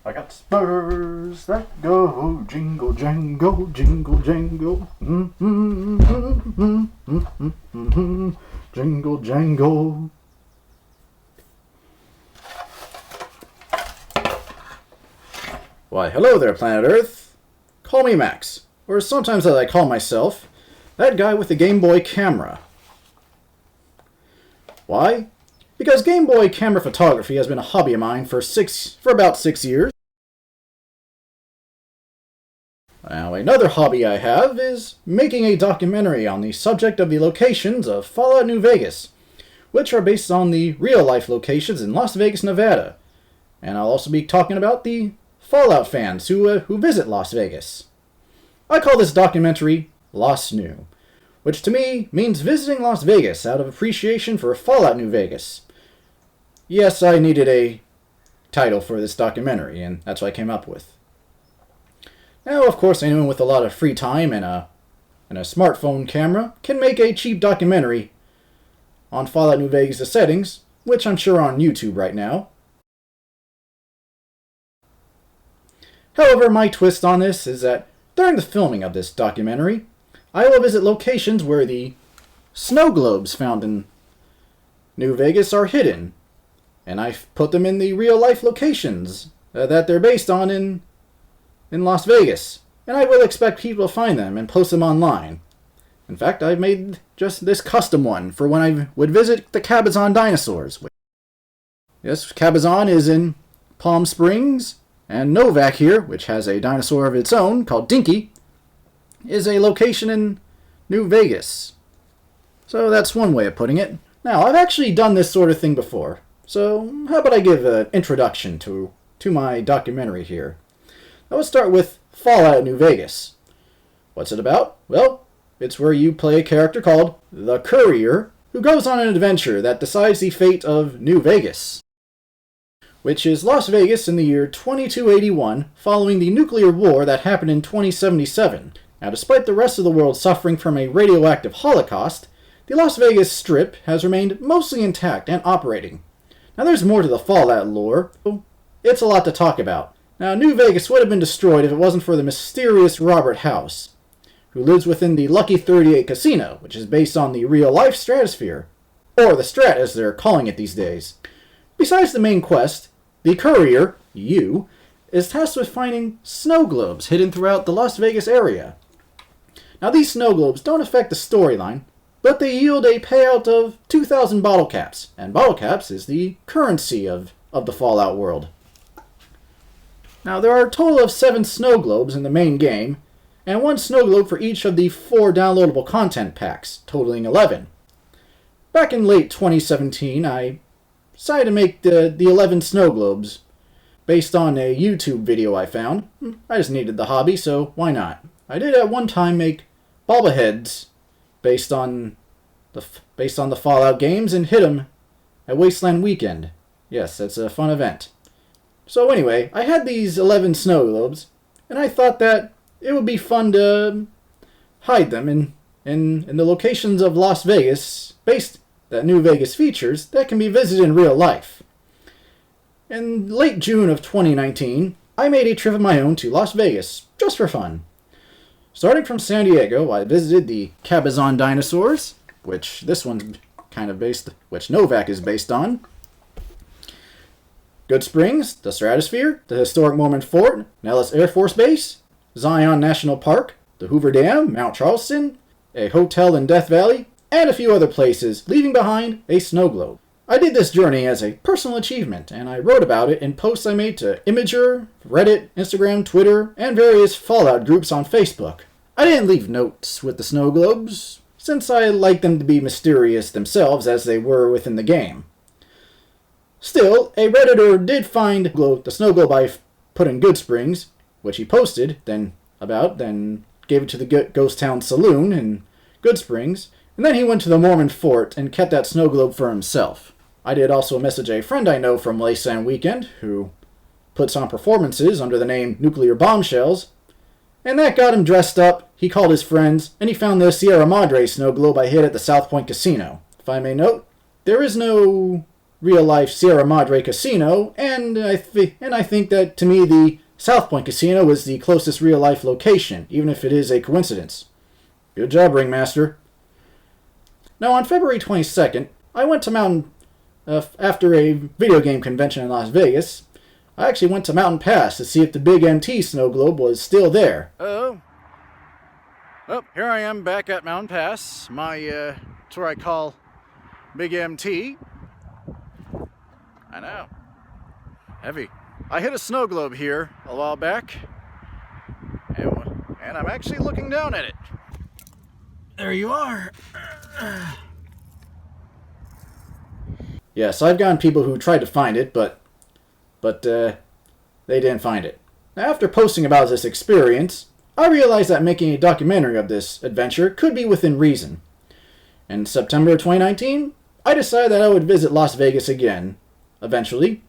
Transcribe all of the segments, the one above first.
I got spurs that go jingle jangle, jingle jangle, jingle jangle. Why, hello there, planet Earth. Call me Max, or sometimes as I call myself, that guy with the Game Boy camera. Why? Because Game Boy camera photography has been a hobby of mine for about 6 years. Now, another hobby I have is making a documentary on the subject of the locations of Fallout New Vegas, which are based on the real-life locations in Las Vegas, Nevada. And I'll also be talking about the Fallout fans who visit Las Vegas. I call this documentary Las New, which to me means visiting Las Vegas out of appreciation for Fallout New Vegas. Yes, I needed a title for this documentary, and that's what I came up with. Now, of course, anyone with a lot of free time and a smartphone camera can make a cheap documentary on Fallout New Vegas' settings, which I'm sure are on YouTube right now. However, my twist on this is that during the filming of this documentary, I will visit locations where the snow globes found in New Vegas are hidden, and I've put them in the real-life locations that they're based on in Las Vegas, and I will expect people to find them and post them online. In fact, I've made just this custom one for when I would visit the Cabazon dinosaurs. Yes, Cabazon is in Palm Springs, and Novak here, which has a dinosaur of its own called Dinky, is a location in New Vegas. So that's one way of putting it. Now, I've actually done this sort of thing before, so how about I give an introduction to my documentary here. Now let's start with Fallout New Vegas. What's it about? Well, it's where you play a character called the Courier, who goes on an adventure that decides the fate of New Vegas, which is Las Vegas in the year 2281, following the nuclear war that happened in 2077. Now, despite the rest of the world suffering from a radioactive holocaust, the Las Vegas Strip has remained mostly intact and operating. Now, there's more to the Fallout lore, so it's a lot to talk about. Now, New Vegas would have been destroyed if it wasn't for the mysterious Robert House, who lives within the Lucky 38 casino, which is based on the real-life stratosphere, or the Strat as they're calling it these days. Besides the main quest, the Courier, you, is tasked with finding snow globes hidden throughout the Las Vegas area. Now, these snow globes don't affect the storyline, but they yield a payout of 2,000 bottle caps, and bottle caps is the currency of the Fallout world. Now, there are a total of 7 snow globes in the main game, and 1 snow globe for each of the 4 downloadable content packs, totaling 11. Back in late 2017, I decided to make the 11 snow globes based on a YouTube video I found. I just needed the hobby, so why not? I did at one time make bobbleheads based on the Fallout games and hit them at Wasteland Weekend. Yes, it's a fun event. So anyway, I had these 11 snow globes, and I thought that it would be fun to hide them in the locations of Las Vegas that New Vegas features that can be visited in real life. In late June of 2019, I made a trip of my own to Las Vegas, just for fun. Starting from San Diego, I visited the Cabazon dinosaurs, which this one's kind of which Novak is based on. Good Springs, the Stratosphere, the historic Mormon Fort, Nellis Air Force Base, Zion National Park, the Hoover Dam, Mount Charleston, a hotel in Death Valley, and a few other places, leaving behind a snow globe. I did this journey as a personal achievement, and I wrote about it in posts I made to Imager, Reddit, Instagram, Twitter, and various Fallout groups on Facebook. I didn't leave notes with the snow globes, since I like them to be mysterious themselves as they were within the game. Still, a Redditor did find the snow globe I put in Good Springs, which he posted, then gave it to the Ghost Town Saloon in Good Springs, and then he went to the Mormon Fort and kept that snow globe for himself. I did also message a friend I know from Wasteland Weekend, who puts on performances under the name Nuclear Bombshells, and that got him dressed up. He called his friends, and he found the Sierra Madre snow globe I hid at the South Point Casino. If I may note, there is no real-life Sierra Madre Casino, and I think that, to me, the South Point Casino was the closest real-life location, even if it is a coincidence. Good job, Ringmaster. Now, on February 22nd, I went to after a video game convention in Las Vegas. I actually went to Mountain Pass to see if the Big MT snow globe was still there. Oh, here I am back at Mountain Pass. It's where I call Big MT. I know. Heavy. I hit a snow globe here a while back, and I'm actually looking down at it. There you are. Yes, I've gotten people who tried to find it, but they didn't find it. Now, after posting about this experience, I realized that making a documentary of this adventure could be within reason. In September 2019, I decided that I would visit Las Vegas again, eventually,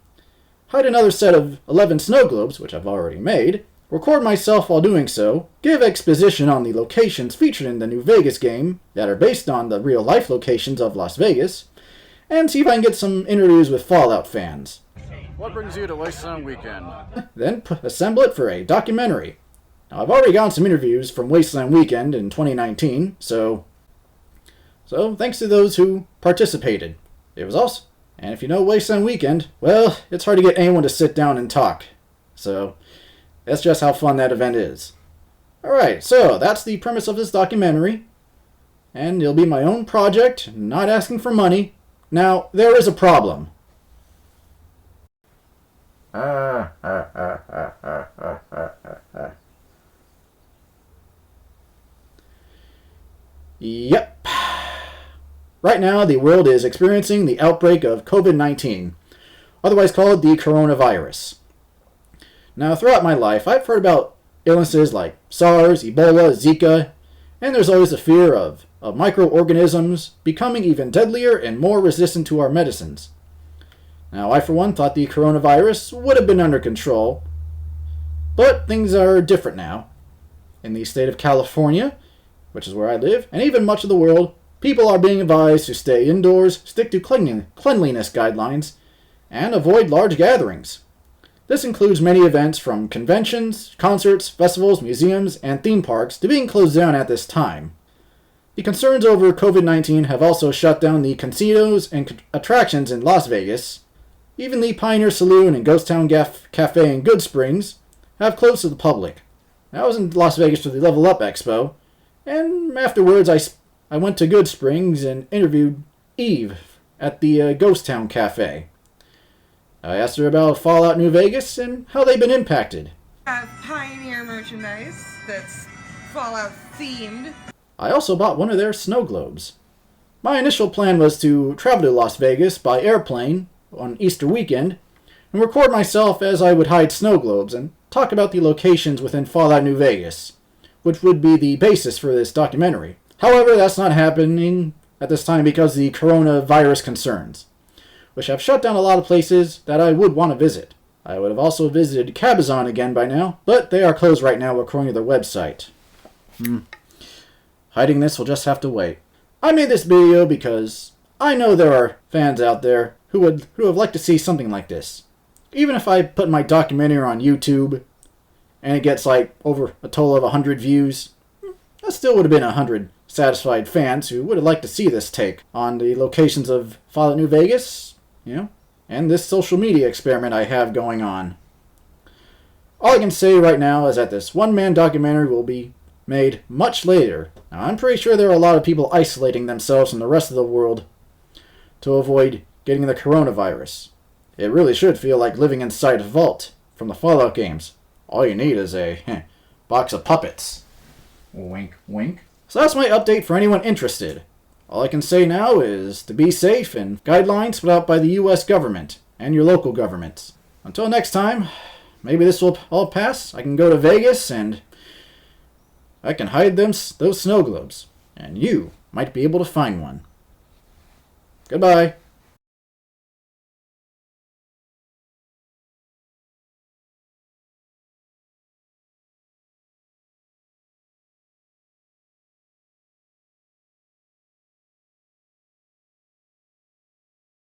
hide another set of 11 snow globes, which I've already made, record myself while doing so, give exposition on the locations featured in the New Vegas game that are based on the real-life locations of Las Vegas, and see if I can get some interviews with Fallout fans. What brings you to Wasteland Weekend? Then assemble it for a documentary. Now, I've already gotten some interviews from Wasteland Weekend in 2019, so thanks to those who participated. It was awesome. And if you know Wasteland Weekend, well, it's hard to get anyone to sit down and talk. So, that's just how fun that event is. Alright, so that's the premise of this documentary. And it'll be my own project, not asking for money. Now, there is a problem. Yep. Right now, the world is experiencing the outbreak of COVID-19, otherwise called the coronavirus. Now, throughout my life, I've heard about illnesses like SARS, Ebola, Zika, and there's always the fear of microorganisms becoming even deadlier and more resistant to our medicines. Now, I for one thought the coronavirus would have been under control, but things are different now. In the state of California, which is where I live, and even much of the world, people are being advised to stay indoors, stick to cleanliness guidelines, and avoid large gatherings. This includes many events from conventions, concerts, festivals, museums, and theme parks to being closed down at this time. The concerns over COVID-19 have also shut down the casinos and attractions in Las Vegas. Even the Pioneer Saloon and Ghost Town Cafe in Good Springs have closed to the public. I was in Las Vegas for the Level Up Expo, and afterwards I went to Good Springs and interviewed Eve at the Ghost Town Cafe. I asked her about Fallout New Vegas and how they've been impacted. Pioneer merchandise that's Fallout themed. I also bought one of their snow globes. My initial plan was to travel to Las Vegas by airplane on Easter weekend and record myself as I would hide snow globes and talk about the locations within Fallout New Vegas, which would be the basis for this documentary. However, that's not happening at this time because of the coronavirus concerns, which have shut down a lot of places that I would want to visit. I would have also visited Cabazon again by now, but they are closed right now according to their website. Hiding this will just have to wait. I made this video because I know there are fans out there who would like to see something like this. Even if I put my documentary on YouTube and it gets like over a total of 100 views, that still would have been 100 satisfied fans who would have liked to see this take on the locations of Fallout New Vegas, and this social media experiment I have going on. All I can say right now is that this one-man documentary will be made much later. Now, I'm pretty sure there are a lot of people isolating themselves from the rest of the world to avoid getting the coronavirus. It really should feel like living inside a vault from the Fallout games. All you need is a box of puppets. Wink, wink. So that's my update for anyone interested. All I can say now is to be safe and guidelines put out by the U.S. government and your local governments. Until next time, maybe this will all pass. I can go to Vegas and I can hide those snow globes. And you might be able to find one. Goodbye.